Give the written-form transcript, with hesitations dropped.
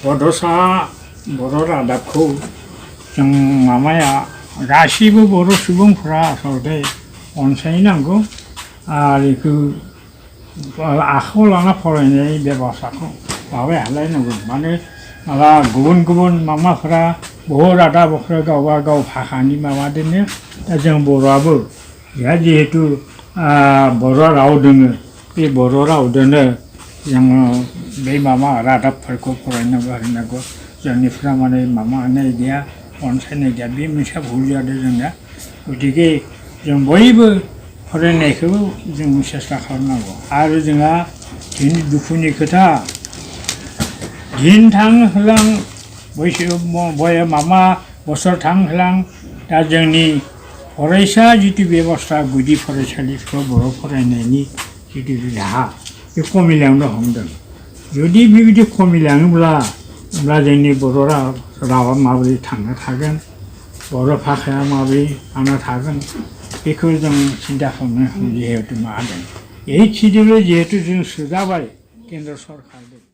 बड'सा बर' रादाबखौ जों माबाया गासिबो बर' सुबुंफोरा आसलथे अनसायनांगौ आरो बेखौ आखायाव लाना फरायनाय बेब'स्थाखौ माबायालायनांगौ माने माबा गुबुन गुबुन माबाफोरा बहुद रादाबफोरा गावबा गाव भाषानि माबादोंनो दा जों बर'आबो बेहा जिहेतु बर' राव दोङो बे बर' रावजोंनो जोङो बे माबा रादाबफोरखौ फरायनांगौ होनांगौ जोंनिफ्रा माने माबा होननाय गैया अनसायनाय गैया बे मोनसे भुल जादों जोंना गतिके जों बयबो फरायनायखौ जों सेस्था खालामनांगौ आरो जोंहा दिनै दुखुनि खोथा दिन थांहोलां बैसो बया माबा बोसोर थांहोलां दा जोंनि फरायसा जितु बेबस्था गुदि फरायसालिफ्राव बर' फरायनायनि जितु राहा बे खमिलांनो हमदों जुदि बेबायदि खमिलाङोब्ला होमब्ला जोंनि बर' रावा माबोरै थांना थागोन बर' भाषाया माबोरै थांना थागोन बेखौ जों सिन्था खालामनो जिहेतु मादों এই थिदोलो जिहेतु जों सोजाबाय केन्द्र सरकारजों